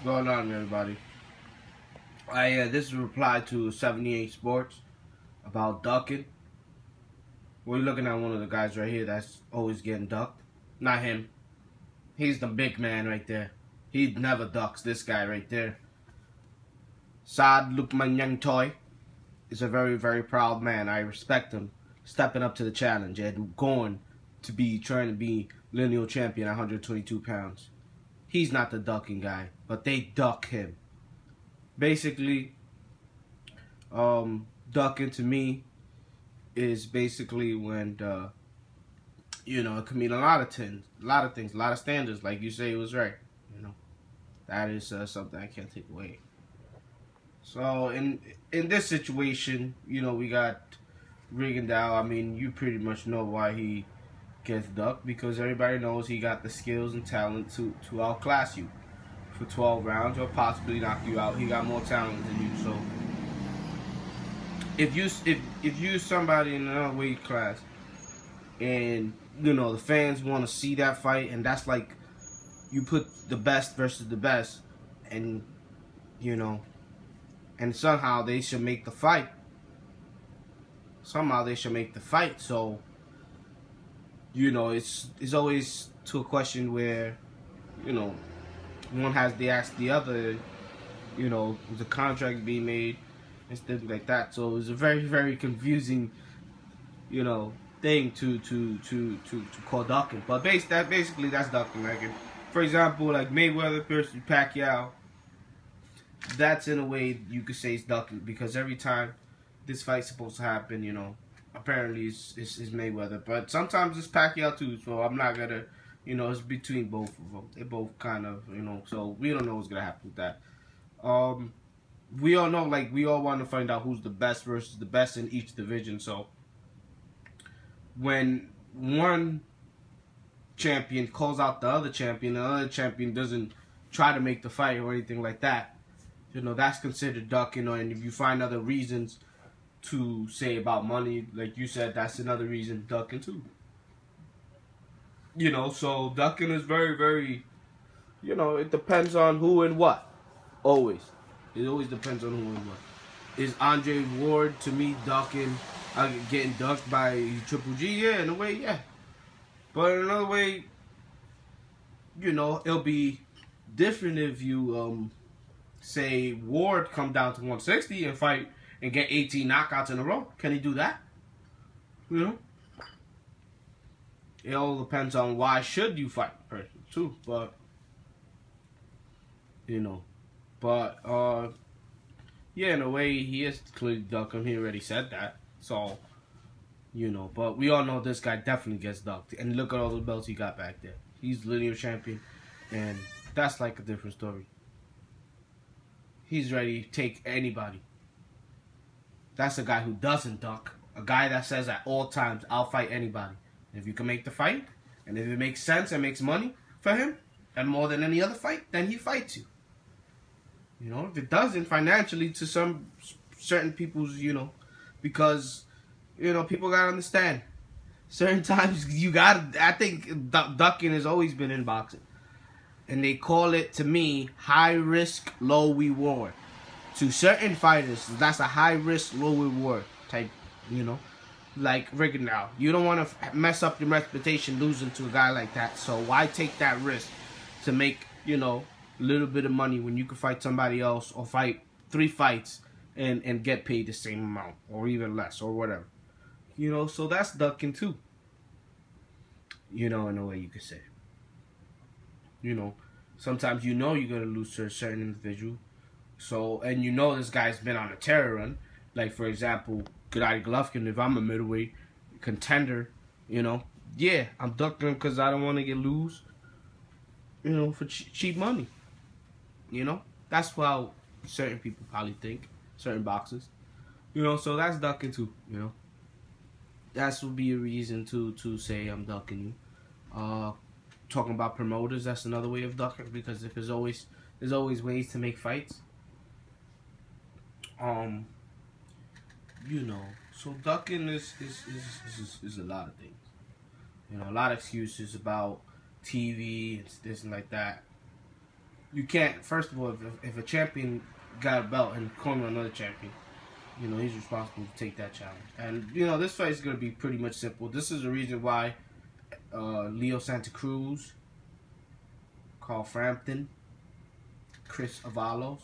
going on, everybody? This is a reply to 78 Sports about ducking. We're looking at one of the guys right here that's always getting ducked. Not him. He's the big man right there. He never ducks. This guy right there. Saad Lukmanyantoy is a very, very proud man. I respect him stepping up to the challenge and going to be trying to be lineal champion at 122 pounds. He's not the ducking guy, but they duck him. Basically, ducking to me is basically when it can mean a lot of things, a lot of standards. Like you say, it was right. That is something I can't take away. So in this situation, we got Rigondeaux. I mean, you pretty much know why he gets ducked, because everybody knows he got the skills and talent to outclass you for 12 rounds or possibly knock you out. He got more talent than you. So if you somebody in another weight class and the fans want to see that fight, and that's like you put the best versus the best, and and somehow they should make the fight. Somehow they should make the fight. So it's always to a question where one has to ask the other, the contract being made and stuff like that. So it's a very, very confusing, thing to call ducking. But basically that's ducking. Like, for example, like Mayweather versus Pacquiao, that's in a way you could say it's ducking, because every time this fight's supposed to happen, apparently it's Mayweather, but sometimes it's Pacquiao too. So I'm not gonna. It's between both of them. They both kind of, so we don't know what's going to happen with that. We all know, like, we all want to find out who's the best versus the best in each division. So when one champion calls out the other champion doesn't try to make the fight or anything like that, that's considered ducking. And if you find other reasons to say about money, like you said, that's another reason ducking too. So ducking is very, very, it depends on who and what. Always. It always depends on who and what. Is Andre Ward, to me, ducking, getting ducked by Triple G? Yeah, in a way, yeah. But in another way, it'll be different if you, say, Ward come down to 160 and fight and get 18 knockouts in a row. Can he do that? It all depends on why should you fight the person too, but yeah, in a way he is clearly ducked him. He already said that, so but we all know this guy definitely gets ducked. And look at all the belts he got back there. He's linear champion, and that's like a different story. He's ready to take anybody. That's a guy who doesn't duck. A guy that says at all times, I'll fight anybody. If you can make the fight, and if it makes sense and makes money for him, and more than any other fight, then he fights you. If it doesn't financially to some certain people's, because, people gotta understand. Certain times I think ducking has always been in boxing. And they call it, to me, high risk, low reward. To certain fighters, that's a high risk, low reward type, Like Rigondeaux, you don't want to mess up your reputation losing to a guy like that. So why take that risk to make, a little bit of money when you can fight somebody else or fight 3 fights and get paid the same amount or even less or whatever. So that's ducking too. In a way you could say. Sometimes you're going to lose to a certain individual. So, and this guy's been on a terror run. Like, for example, Gennady Golovkin, if I'm a middleweight contender, yeah, I'm ducking him because I don't want to get lose, for cheap money. That's how certain people probably think, certain boxers. So that's ducking too, That would be a reason to say I'm ducking you. Talking about promoters, that's another way of ducking, because if there's always ways to make fights. So ducking is a lot of things. A lot of excuses about TV and this and like that. you can't. First of all, if a champion got a belt and corner another champion, you know, he's responsible to take that challenge. And, you know, this fight is going to be pretty much simple. This is the reason why Leo Santa Cruz, Carl Frampton, Chris Avalos,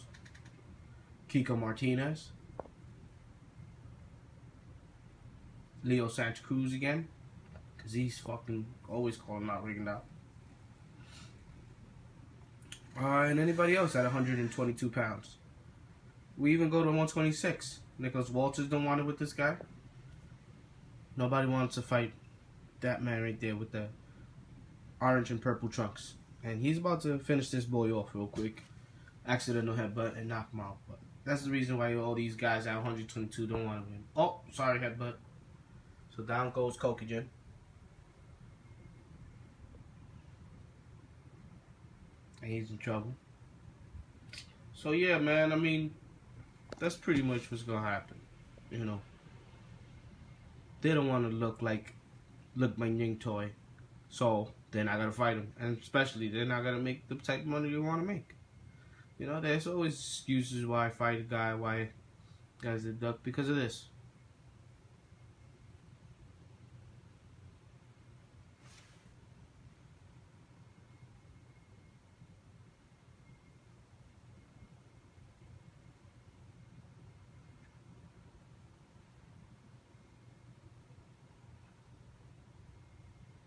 Kiko Martinez, Leo Santa Cruz again, because he's fucking always calling out, rigging out. And anybody else at 122 pounds. We even go to 126. Nicholas Walters don't want it with this guy. Nobody wants to fight that man right there with the orange and purple trunks. And he's about to finish this boy off real quick. Accidental headbutt and knock him out. But that's the reason why all these guys at 122 don't want to win. Oh, sorry, headbutt. So down goes Kokigen. And he's in trouble. So yeah, man, I mean, that's pretty much what's gonna happen. You know, they don't want to look like Ying Toy, so they're not gonna fight him, and especially they're not gonna make the type of money they want to make. You know, there's always excuses why I fight a guy, why guys are duck because of this.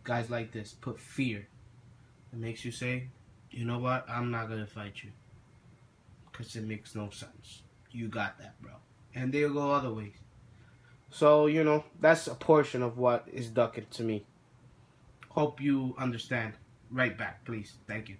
Guys like this put fear. It makes you say, you know what, I'm not going to fight you. Because it makes no sense. You got that, bro. And they'll go other ways. So, you know, that's a portion of what is ducking to me. Hope you understand. Right back, please. Thank you.